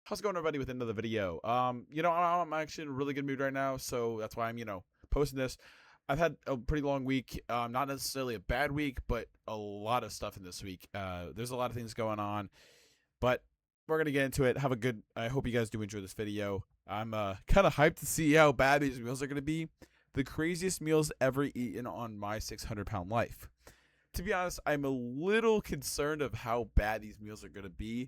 How's it going, everybody, with another video? I'm actually in a really good mood right now, so that's why I'm, posting this. I've had a pretty long week, not necessarily a bad week, but a lot of stuff in this week. There's a lot of things going on, but we're gonna get into it. I hope you guys do enjoy this video. I'm kind of hyped to see how bad these meals are gonna be. The craziest meals ever eaten on my 600-pound life. To be honest, I'm a little concerned of how bad these meals are gonna be.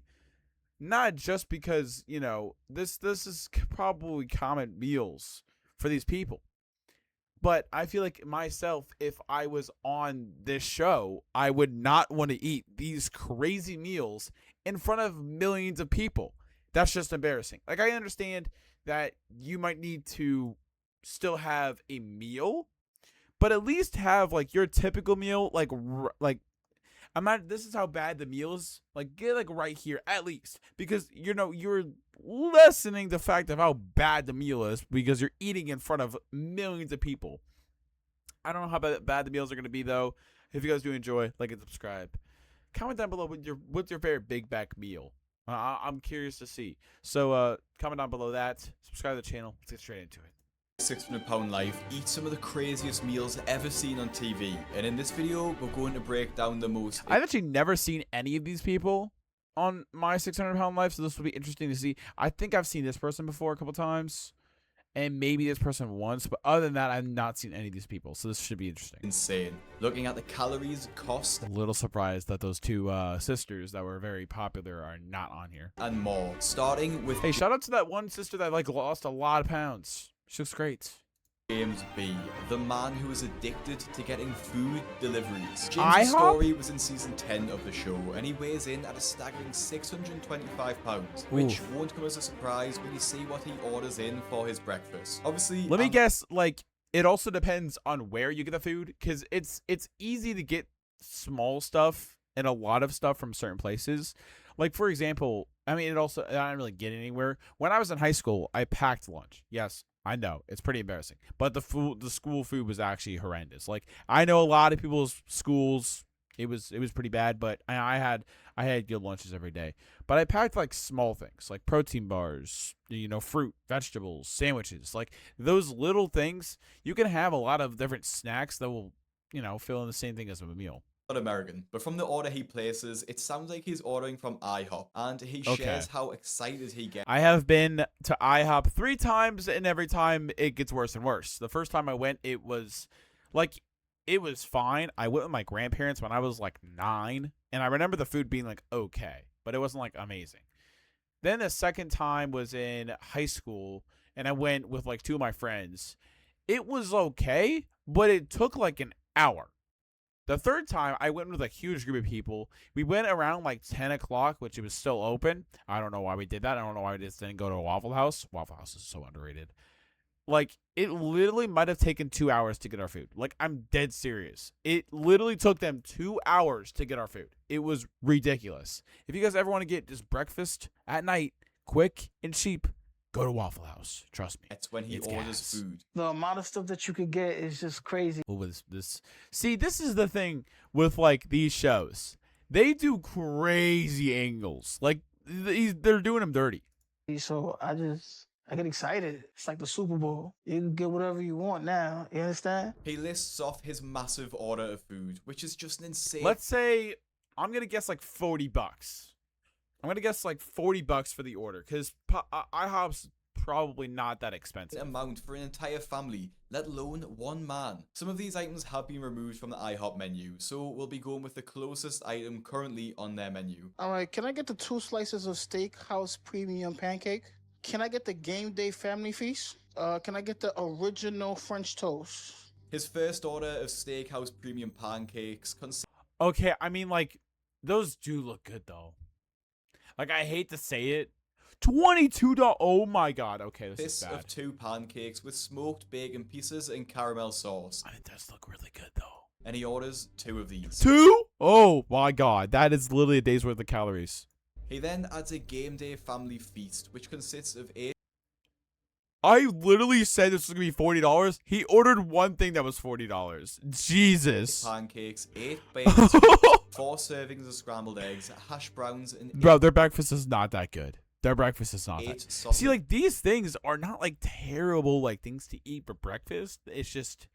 Not just because, this is probably common meals for these people. But I feel like myself, if I was on this show, I would not want to eat these crazy meals in front of millions of people. That's just embarrassing. Like, I understand that you might need to still have a meal, but at least have like your typical meal, like this is how bad the meal is. Like, get like right here at least, because you're lessening the fact of how bad the meal is because you're eating in front of millions of people. I don't know how bad the meals are gonna be though. If you guys do enjoy, like and subscribe. Comment down below what's your favorite Big Mac meal. I'm curious to see. So comment down below that. Subscribe to the channel. Let's get straight into it. 600-pound life, eat some of the craziest meals ever seen on TV, and in this video we're going to break down the most. I've actually never seen any of these people on my 600-pound life, so this will be interesting to see. I think I've seen this person before a couple times, and maybe this person once, but other than that, I've not seen any of these people, so this should be interesting. Insane. Looking at the calories, cost, A little surprised that those two sisters that were very popular are not on here. and more. Starting with Hey, shout out to that one sister that lost a lot of pounds. She looks great. James B, the man who was addicted to getting food deliveries. IHOP? James' story was in season 10 of the show, and he weighs in at a staggering 625 pounds, which won't come as a surprise when you see what he orders in for his breakfast. Obviously, Let me guess, it also depends on where you get the food, because it's easy to get small stuff and a lot of stuff from certain places. Like, for example, I didn't really get anywhere. When I was in high school, I packed lunch. Yes, I know, it's pretty embarrassing. But the school food was actually horrendous. Like, I know a lot of people's schools, it was pretty bad, but I had good lunches every day. But I packed like small things, like protein bars, fruit, vegetables, sandwiches. Like, those little things, you can have a lot of different snacks that will, fill in the same thing as a meal. American, but from the order he places, it sounds like he's ordering from IHOP, and he shares how excited he gets. I have been to IHOP 3 times, and every time it gets worse and worse. The first time I went, it was fine. I went with my grandparents when I was like 9, and I remember the food being like okay, but it wasn't like amazing. Then the second time was in high school, and I went with like 2 of my friends. It was okay, but it took like an hour. The third time, I went with a huge group of people. We went around like 10 o'clock, which it was still open. I don't know why we did that. I don't know why we just didn't go to a Waffle House. Waffle House is so underrated. Like, it literally might have taken 2 hours to get our food. Like, I'm dead serious. It literally took them 2 hours to get our food. It was ridiculous. If you guys ever want to get just breakfast at night, quick and cheap, go to Waffle House. Trust me. That's when he orders food. The amount of stuff that you could get is just crazy. What was this? See, this is the thing with like these shows. They do crazy angles. Like, they're doing them dirty. So I get excited. It's like the Super Bowl. You can get whatever you want now. You understand? He lists off his massive order of food, which is just an insane. Let's say I'm gonna guess like $40. I'm gonna guess like $40 for the order, because IHOP's probably not that expensive. Amount for an entire family, let alone one man. Some of these items have been removed from the IHOP menu, so we'll be going with the closest item currently on their menu. All right, can I get the 2 slices of Steakhouse Premium Pancake? Can I get the Game Day Family Feast? Can I get the original French toast? His first order of Steakhouse Premium Pancakes Okay, those do look good though. Like, I hate to say it, $22. Oh my god. Okay, this is bad. of 2 pancakes with smoked bacon pieces and caramel sauce. It does look really good though. And he orders 2 of these. 2? Oh my god, that is literally a day's worth of calories. He then adds a Game Day Family Feast, which consists of 8 I literally said this was gonna be $40. He ordered one thing that was $40. Jesus. pancakes, 8 bakes, 4 servings of scrambled eggs, hash browns, and Bro, their breakfast is not that good. Their breakfast is not 8 that. See, sausage like these things are not like terrible like things to eat for breakfast. It's just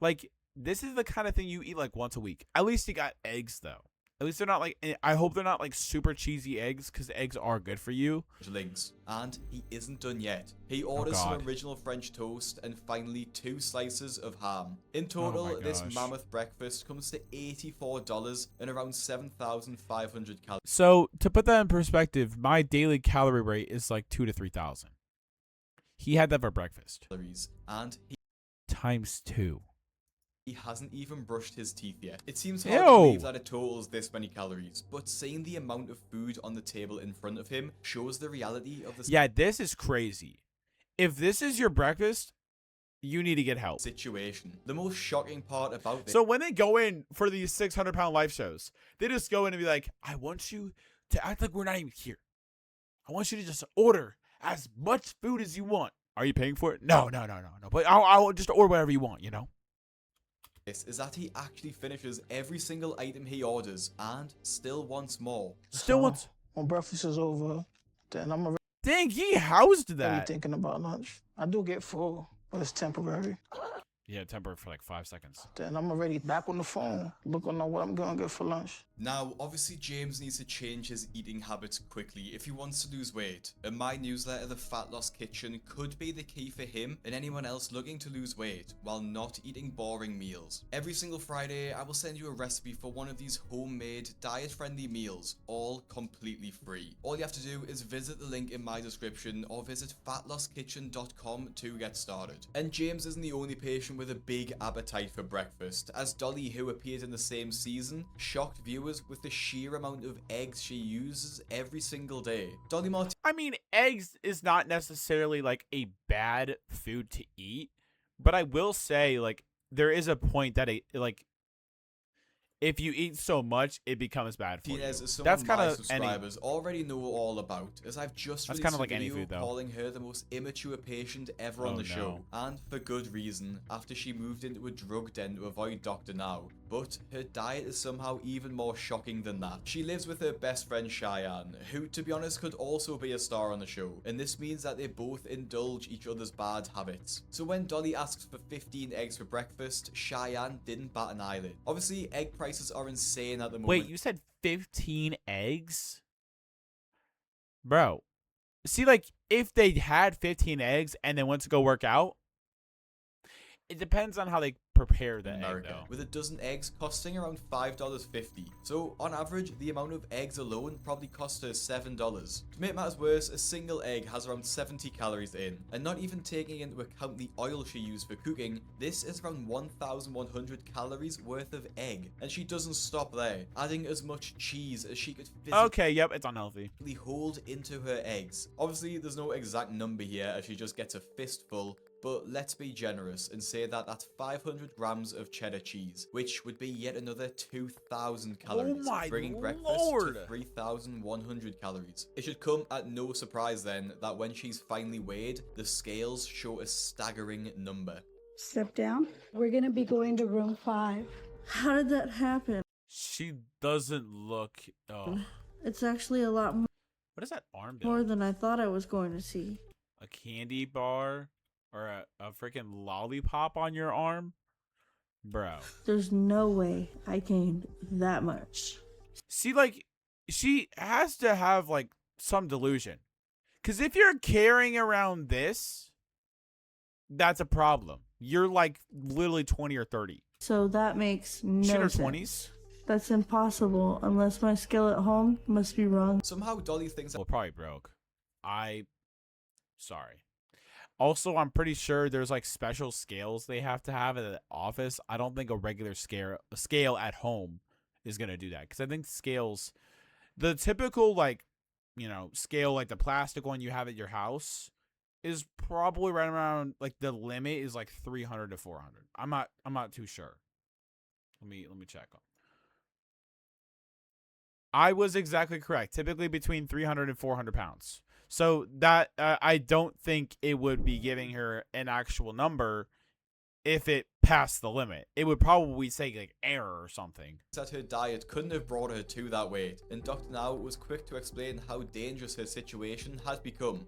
like this is the kind of thing you eat like once a week. At least you got eggs though. At least they're not like. I hope they're not like super cheesy eggs because eggs are good for you. links. And he isn't done yet. He Oh, orders some God. original French toast and finally 2 slices of ham. In Oh total, my this gosh. mammoth breakfast comes to $84 and around 7,500 calories. So to put that in perspective, my daily calorie rate is like 2,000 to 3,000. He had that for breakfast And times 2. he hasn't even brushed his teeth yet. It seems hard to Ew. believe that it totals this many calories, but seeing the amount of food on the table in front of him shows the reality of the Yeah, this is crazy. If this is your breakfast, you need to get help. situation. The most shocking part about this So when they go in for these 600-pound life shows, they just go in and be like, I want you to act like we're not even here. I want you to just order as much food as you want. Are you paying for it? No. But I'll just order whatever you want, you know? is that he actually finishes every single item he orders and still wants more. Still wants. When breakfast is over, then I'm already Dang, he housed that. thinking about lunch. I do get full, but it's temporary. Yeah, temper for like 5 seconds. Then I'm already back on the phone, looking at what I'm gonna get for lunch. Now, obviously, James needs to change his eating habits quickly if he wants to lose weight. And my newsletter, The Fat Loss Kitchen, could be the key for him and anyone else looking to lose weight while not eating boring meals. Every single Friday, I will send you a recipe for one of these homemade, diet-friendly meals, all completely free. All you have to do is visit the link in my description or visit fatlosskitchen.com to get started. And James isn't the only patient with a big appetite for breakfast, as Dolly, who appeared in the same season, shocked viewers with the sheer amount of eggs she uses every single day. Dolly Martinez I mean, eggs is not necessarily like a bad food to eat, but I will say like there is a point that if you eat so much, it becomes bad for you. is someone That's my kind of subscribers already know all about, as I've just That's released kinda a like any video food, though. calling her the most immature patient ever on Oh, the no. show, and for good reason, after she moved into a drug den to avoid Dr. Now. But her diet is somehow even more shocking than that. She lives with her best friend Cheyenne, who to be honest could also be a star on the show, and this means that they both indulge each other's bad habits. So when Dolly asks for 15 eggs for breakfast, Cheyenne didn't bat an eyelid. Obviously, egg prices are insane at the moment. Wait, you said 15 eggs? Bro. See, like, if they had 15 eggs and then went to go work out, it depends on how they prepare the egg, America, though. with a dozen eggs costing around $5.50. So, on average, the amount of eggs alone probably cost her $7. To make matters worse, a single egg has around 70 calories in, and not even taking into account the oil she used for cooking, this is around 1,100 calories worth of egg. And she doesn't stop there, adding as much cheese as she could physically Okay, yep, it's unhealthy. hold into her eggs. Obviously, there's no exact number here as she just gets a fistful, but let's be generous and say that that's 500 grams of cheddar cheese, which would be yet another 2,000 calories, my bringing breakfast lord. to 3,100 calories. It should come at no surprise then that when she's finally weighed, the scales show a staggering number. Step down. We're gonna be going to room 5. How did that happen? She doesn't look... Oh. It's actually a lot What is that arm doing? more than I thought I was going to see. A candy bar? Or a freaking lollipop on your arm? Bro. There's no way I gained that much. See, like, she has to have, like, some delusion. Because if you're carrying around this, that's a problem. You're, like, literally 20 or 30. So that makes no Shit, or sense. 20s? That's impossible unless my skill at home must be wrong. Somehow Dolly thinks Well, probably broke. Sorry. Also, I'm pretty sure there's like special scales they have to have at the office. I don't think a regular scale at home is gonna do that, because I think scales, the typical like, you know, scale like the plastic one you have at your house, is probably right around like the limit is like 300 to 400. I'm not too sure. Let me check. I was exactly correct. Typically between 300 and 400 pounds. So that I don't think it would be giving her an actual number if it past the limit. It would probably say like error or something. That her diet couldn't have brought her to that weight, and Dr. Now was quick to explain how dangerous her situation had become.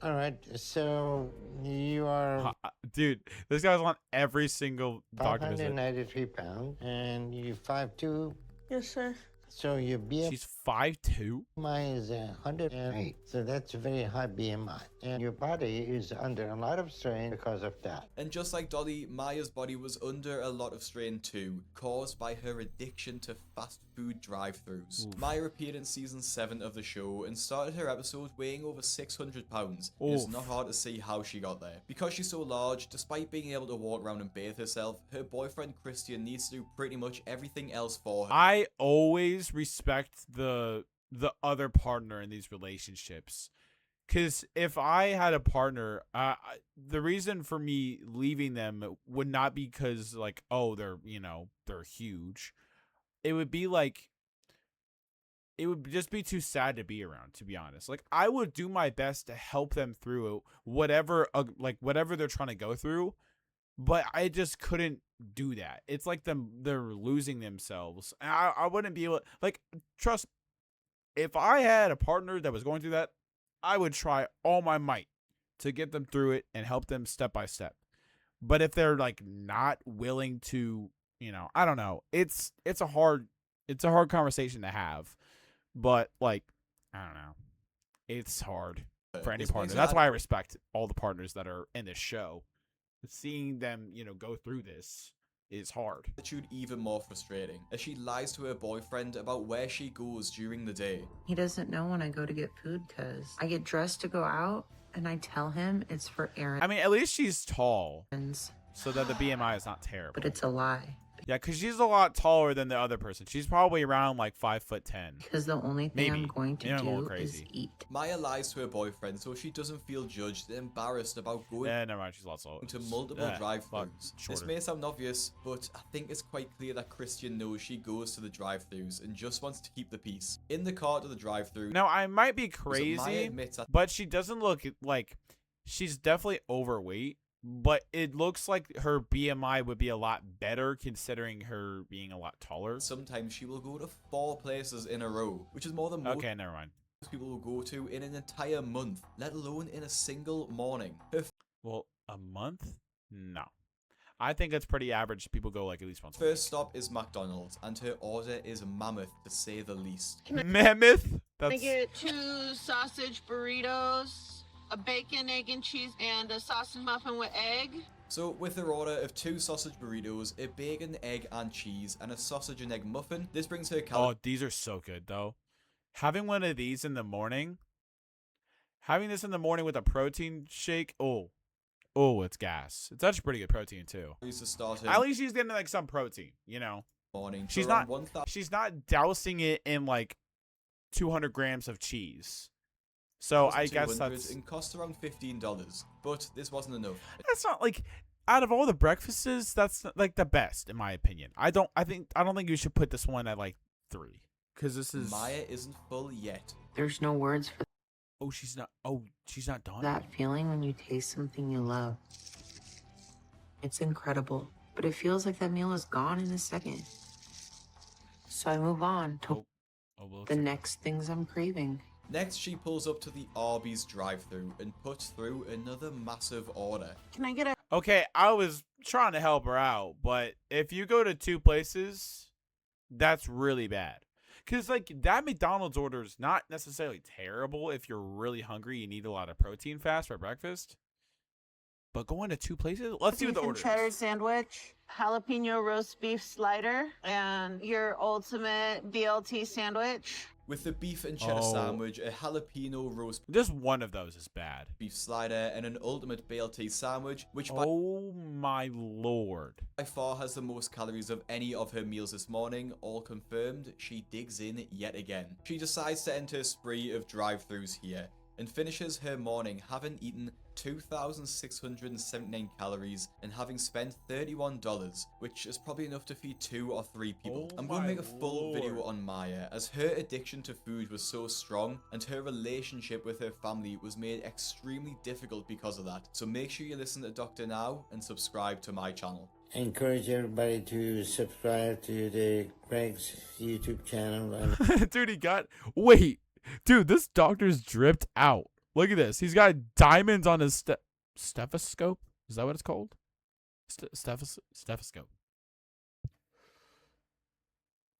All right, so you are Dude, this guy's on every single doctor visit. 593 pounds, and you 5'2". Yes, sir. So your She's 5'2". BMI is 108. So that's a very high BMI. And your body is under a lot of strain because of that. And just like Dolly, Maya's body was under a lot of strain too, caused by her addiction to fast food drive-thrus. Maya appeared in season 7 of the show and started her episode weighing over 600 pounds. It's not hard to see how she got there. Because she's so large, despite being able to walk around and bathe herself, her boyfriend Christian needs to do pretty much everything else for her. I always respect the other partner in these relationships, because if I had a partner, the reason for me leaving them would not be because like, oh, they're huge. It would be like, it would just be too sad to be around, to be honest. Like, I would do my best to help them through whatever they're trying to go through, but I just couldn't do that. It's like they're losing themselves. And I wouldn't be able, like, trust, if I had a partner that was going through that, I would try all my might to get them through it and help them step by step. But if they're like not willing to, I don't know. It's a hard conversation to have. But like, I don't know. It's hard for any partner. That's why I respect all the partners that are in this show. Seeing them, go through this is hard. Attitude even more frustrating, as she lies to her boyfriend about where she goes during the day. He doesn't know when I go to get food because I get dressed to go out and I tell him it's for errands. I mean, at least she's tall, so that the BMI is not terrible. But it's a lie. Yeah, because she's a lot taller than the other person. She's probably around like 5'10". Because the only thing I'm going to do is eat. Maya lies to her boyfriend so she doesn't feel judged and embarrassed about going never mind, she's lots taller. to multiple drive-thrus. This may sound obvious, but I think it's quite clear that Christian knows she goes to the drive-thrus and just wants to keep the peace. In the car to the drive-thru. Now, I might be crazy, but she doesn't look like, she's definitely overweight. But it looks like her BMI would be a lot better considering her being a lot taller. Sometimes she will go to 4 places in a row, which is more than most never mind. people will go to in an entire month, let alone in a single morning. Well, a month? No. I think it's pretty average. People go like at least once a First stop is McDonald's, and her order is mammoth to say the least. Mammoth? Can I get 2 sausage burritos, a bacon, egg, and cheese, and a sausage muffin with egg? So, with her order of 2 sausage burritos, a bacon, egg, and cheese, and a sausage and egg muffin, this brings her calories. Oh, these are so good, though. Having one of these in the morning, with a protein shake, oh, it's gas. It's actually pretty good protein, too. To start At least she's getting, like, some protein, morning. She's not dousing it in, like, 200 grams of cheese. So I guess that's... and cost around $15, but this wasn't enough. That's not, like, out of all the breakfasts, that's, like, the best, in my opinion. I don't think you should put this one at, like, 3. Because this is... Maya isn't full yet. There's no words for she's not done? that feeling when you taste something you love. It's incredible, but it feels like that meal is gone in a second. So I move on to the next things I'm craving. Next, she pulls up to the Arby's drive-thru and puts through another massive order. Can I get a... Okay, I was trying to help her out, but if you go to 2 places, that's really bad. Because, like, that McDonald's order is not necessarily terrible if you're really hungry, you need a lot of protein fast for breakfast. But going to 2 places? Let's see what the order is. Cheddar sandwich, jalapeno roast beef slider, and your ultimate BLT sandwich. With the beef and cheddar sandwich, a jalapeno roast just one of those is bad. beef slider, and an ultimate BLT sandwich, which oh my lord, by far has the most calories of any of her meals this morning. All confirmed, she digs in yet again. She decides to enter a spree of drive-thrus here, and finishes her morning having eaten 2,679 calories and having spent $31, which is probably enough to feed 2 or 3 people. I'm going to make a full video on Maya, as her addiction to food was so strong and her relationship with her family was made extremely difficult because of that. So make sure you listen to Dr. now and subscribe to my channel. I encourage everybody to subscribe to the Greg's YouTube channel. Dude, wait. Dude, this doctor's dripped out. Look at this. He's got diamonds on his stethoscope. Is that what it's called? Stethoscope.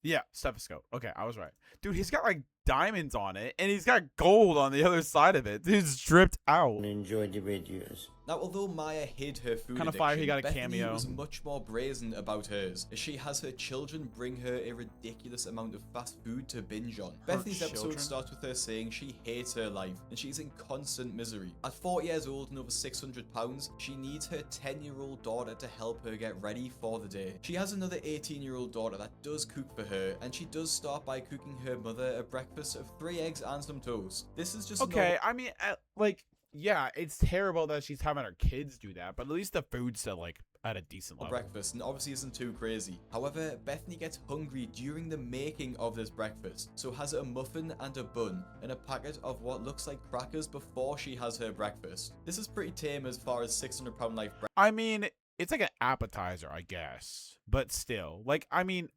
Yeah, stethoscope. Okay, I was right. Dude, he's got like diamonds on it, and he's got gold on the other side of it. Dude's dripped out. Enjoy the videos. Now, although Maya hid her food Kind of addiction, fire, he got a Bethany cameo. was much more brazen about hers, as she has her children bring her a ridiculous amount of fast food to binge on. Bethany's episode starts with her saying she hates her life, and she's in constant misery. At 40 years old and over 600 pounds, she needs her 10-year-old daughter to help her get ready for the day. She has another 18-year-old daughter that does cook for her, and she does start by cooking her mother a breakfast of 3 eggs and some toast. This is just okay. I mean, like, yeah, it's terrible that she's having her kids do that, but at least the food's still like at a decent level. Breakfast, and obviously isn't too crazy. However, Bethany gets hungry during the making of this breakfast, so has a muffin and a bun and a packet of what looks like crackers before she has her breakfast. This is pretty tame as far as 600-pound life. I mean, it's like an appetizer, I guess, but still, like, I mean,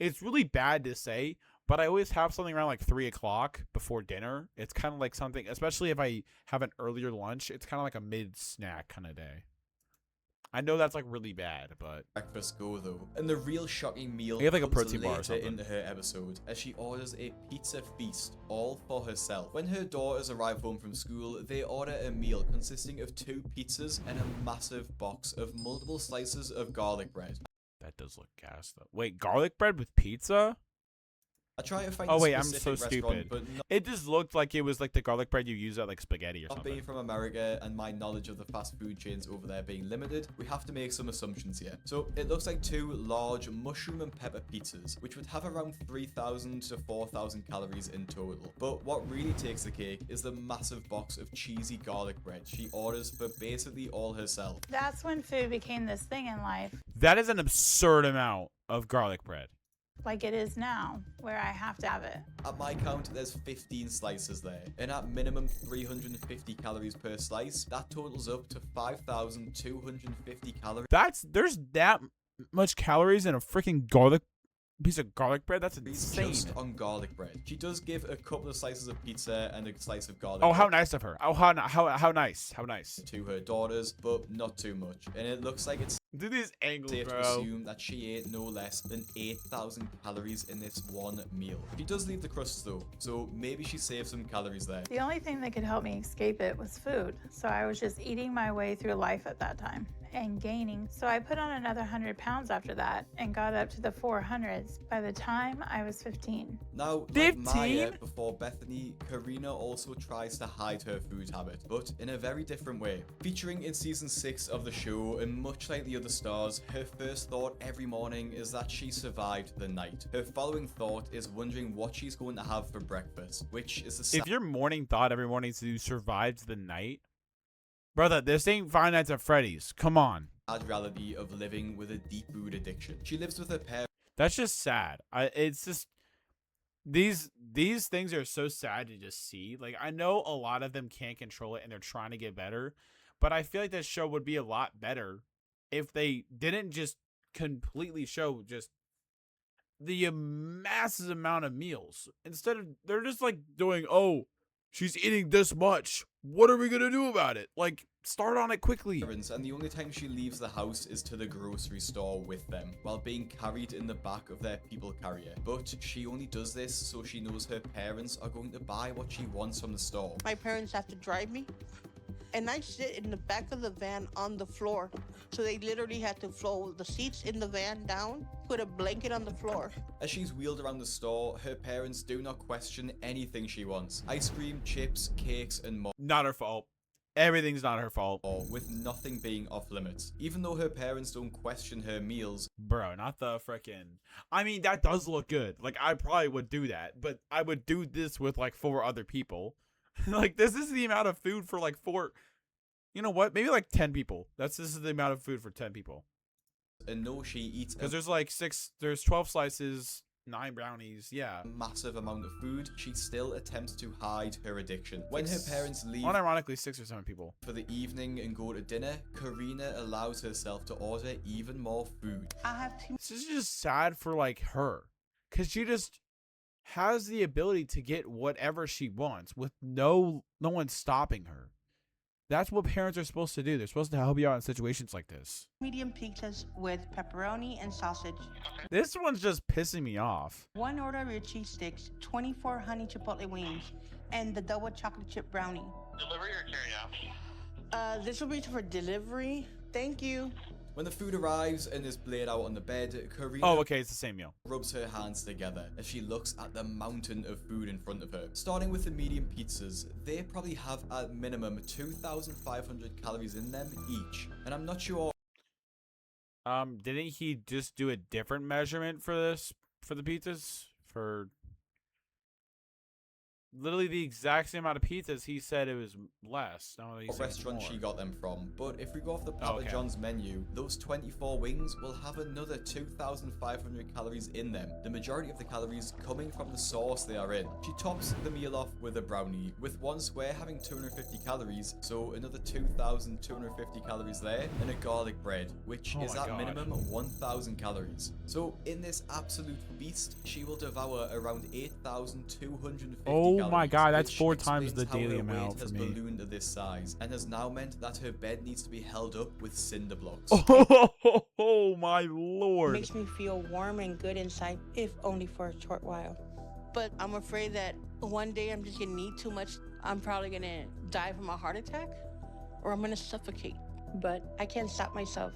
it's really bad to say, but I always have something around like 3 o'clock before dinner. It's kind of like something, especially if I have an earlier lunch, it's kind of like a mid-snack kind of day. I know that's like really bad, but Breakfast go though. And the real shocking meal you have like a comes protein bar or later something. into her episode, as she orders a pizza feast all for herself. When her daughters arrive home from school, they order a meal consisting of 2 pizzas and a massive box of multiple slices of garlic bread. That does look gas though. Wait, garlic bread with pizza? I try to find Oh a wait, I'm specific so restaurant, stupid. but not It just looked like it was like the garlic bread you use at like spaghetti or something. being from America and my knowledge of the fast food chains over there being limited, we have to make some assumptions here. So it looks like 2 large mushroom and pepper pizzas, which would have around 3,000 to 4,000 calories in total. But what really takes the cake is the massive box of cheesy garlic bread she orders for basically all herself. That's when food became this thing in life, That is an absurd amount of garlic bread. like it is now, where I have to have it. At my count, there's 15 slices there, and at minimum 350 calories per slice, that totals up to 5,250 calories. There's that much calories in a freaking piece of garlic bread? That's insane. Just on garlic bread. She does give a couple of slices of pizza and a slice of garlic Oh, bread how nice of her. Oh, how nice. How nice. to her daughters, but not too much. And it looks like it's Do these angles, safe to bro. assume that she ate no less than 8,000 calories in this one meal. She does leave the crusts though, so maybe she saved some calories there. The only thing that could help me escape it was food, so I was just eating my way through life at that time and gaining. So I put on another 100 pounds after that and got up to the 400s by the time I was 15. Now, like 15? Maya before Bethany, Karina also tries to hide her food habit, but in a very different way. Featuring in season 6 of the show, and much like the other stars, her first thought every morning is that she survived the night. Her following thought is wondering what she's going to have for breakfast, which is the If your morning thought every morning is you survived the night, brother, this ain't Five Nights at Freddy's. Come on. sad reality of living with a deep food addiction. She lives with her parents. That's just sad. It's just these things are so sad to just see. Like, I know a lot of them can't control it and they're trying to get better, but I feel like this show would be a lot better if they didn't just completely show just the massive amount of meals. Instead of, they're just like doing, oh, she's eating this much. What are we gonna do about it? Like, start on it quickly. And the only time she leaves the house is to the grocery store with them, while being carried in the back of their people carrier. But she only does this so she knows her parents are going to buy what she wants from the store. My parents have to drive me, and I sit in the back of the van on the floor. So they literally had to fold the seats in the van down, put a blanket on the floor. As she's wheeled around the store, her parents do not question anything she wants. Ice cream, chips, cakes, and more. Not her fault. Everything's not her fault. With nothing being off limits. Even though her parents don't question her meals. Bro, not the frickin'... I mean, that does look good. Like, I probably would do that, but I would do this with, like, 4 other people. Like, this is the amount of food for like 4. You know what? Maybe like 10 people. This is the amount of food for 10 people. And no, she eats Because there's like 6. There's 12 slices, 9 brownies. Yeah. a massive amount of food. She still attempts to hide her addiction. When her parents leave Unironically, 6 or 7 people. for the evening and go to dinner, Karina allows herself to order even more food. I have two. This is just sad for like her, because she just has the ability to get whatever she wants with no one stopping her. That's what parents are supposed to do. They're supposed to help you out in situations like this. Medium pizzas with pepperoni and sausage. This one's just pissing me off. 1 order of your cheese sticks, 24 honey chipotle wings, and the double chocolate chip brownie. Delivery or carry out? This will be for delivery. Thank you. When the food arrives and is laid out on the bed, Karina Oh, okay, it's the same meal. rubs her hands together as she looks at the mountain of food in front of her. Starting with the medium pizzas, they probably have at minimum 2,500 calories in them each. And I'm not sure. Didn't he just do a different measurement for this, for the pizzas? For literally the exact same amount of pizzas, he said it was less. No, he What said it's restaurant more. she got them from, but if we go off the Papa Okay. John's menu, those 24 wings will have another 2,500 calories in them, the majority of the calories coming from the sauce they are in. She tops the meal off with a brownie, with one square having 250 calories, so another 2,250 calories there, and a garlic bread, which Oh is my at God. minimum 1,000 calories. So in this absolute feast, she will devour around 8,250 Oh calories. my God, that's which 4 times explains the how daily her weight amount for has me. ballooned to this size and has now meant that her bed needs to be held up with cinder blocks. Oh my lord. Makes me feel warm and good inside, if only for a short while. But I'm afraid that one day I'm just gonna need too much. I'm probably gonna die from a heart attack, or I'm gonna suffocate. But I can't stop myself.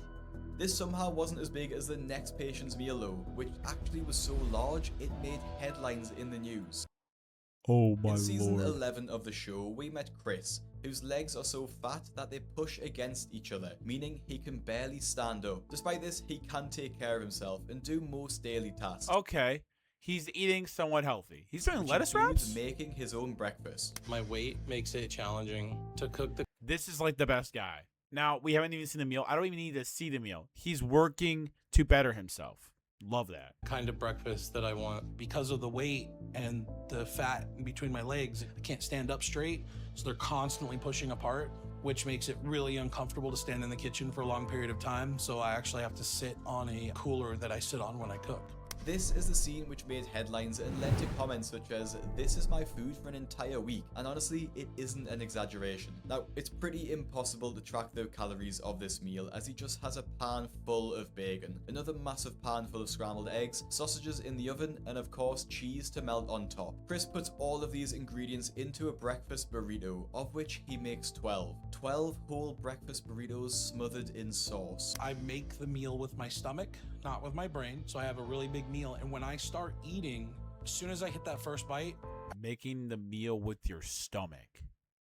This somehow wasn't as big as the next patient's meal though, which actually was so large it made headlines in the news. Oh my In season lord. 11 of the show, we met Chris, whose legs are so fat that they push against each other, meaning he can barely stand up. Despite this, he can take care of himself and do most daily tasks. Okay. He's eating somewhat healthy. He's doing which lettuce includes wraps? making his own breakfast. My weight makes it challenging to cook the This is like the best guy. Now, we haven't even seen the meal. I don't even need to see the meal. He's working to better himself. Love that. kind of breakfast that I want. Because of the weight and the fat in between my legs, I can't stand up straight, so they're constantly pushing apart, which makes it really uncomfortable to stand in the kitchen for a long period of time. So I actually have to sit on a cooler that I sit on when I cook. This is the scene which made headlines and led to comments such as, "This is my food for an entire week," and honestly, it isn't an exaggeration. Now, it's pretty impossible to track the calories of this meal as he just has a pan full of bacon, another massive pan full of scrambled eggs, sausages in the oven, and of course, cheese to melt on top. Chris puts all of these ingredients into a breakfast burrito, of which he makes 12. 12 whole breakfast burritos smothered in sauce. I make the meal with my stomach, not with my brain, so I have a really big meal. And when I start eating, as soon as I hit that first bite, Making the meal with your stomach.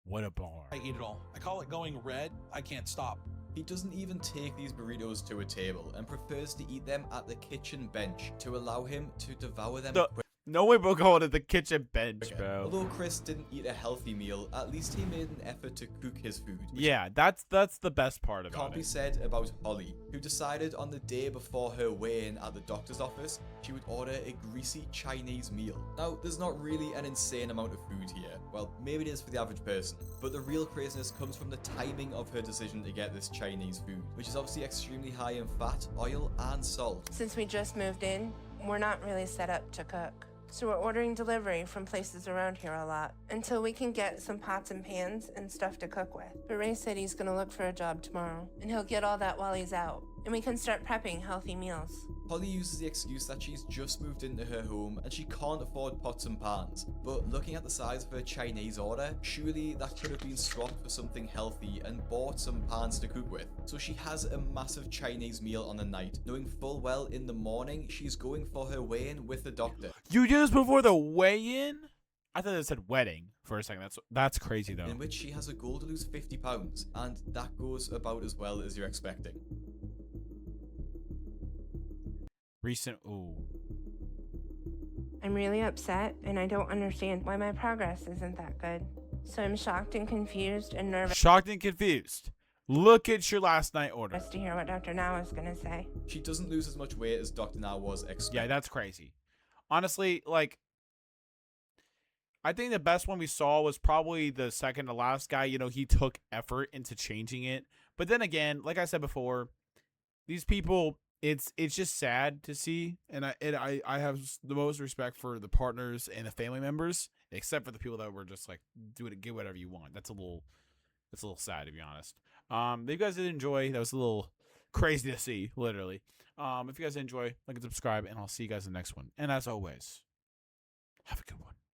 What a bar. I eat it all. I call it going red. I can't stop. He doesn't even take these burritos to a table and prefers to eat them at the kitchen bench to allow him to devour them quickly. No way we'll call it the kitchen bench, bro. Although Chris didn't eat a healthy meal, at least he made an effort to cook his food. Which Yeah, that's the best part about can't be it. said about Holly, who decided on the day before her weigh-in at the doctor's office, she would order a greasy Chinese meal. Now, there's not really an insane amount of food here. Well, maybe it is for the average person, but the real craziness comes from the timing of her decision to get this Chinese food, which is obviously extremely high in fat, oil, and salt. Since we just moved in, we're not really set up to cook. So we're ordering delivery from places around here a lot until we can get some pots and pans and stuff to cook with. But Ray said he's gonna look for a job tomorrow, and he'll get all that while he's out, and we can start prepping healthy meals. Holly uses the excuse that she's just moved into her home and she can't afford pots and pans. But looking at the size of her Chinese order, surely that could have been swapped for something healthy and bought some pans to cook with. So she has a massive Chinese meal on the night, knowing full well in the morning she's going for her weigh-in with the doctor. You did this before the weigh-in? I thought it said wedding for a second. That's crazy though. In which she has a goal to lose 50 pounds, and that goes about as well as you're expecting. Ooh. I'm really upset, and I don't understand why my progress isn't that good. So I'm shocked and confused and nervous Shocked and confused. Look at your last night order. to hear what Dr. Now is going to say. She doesn't lose as much weight as Dr. Now was expecting. Yeah, that's crazy. Honestly, like, I think the best one we saw was probably the second to last guy. You know, he took effort into changing it. But then again, like I said before, these people, it's just sad to see. And I have the most respect for the partners and the family members, except for the people that were just like, get whatever you want. That's a little sad, to be honest. If you guys did enjoy, that was a little crazy to see, literally. If you guys did enjoy, like and subscribe, and I'll see you guys in the next one. And as always, have a good one.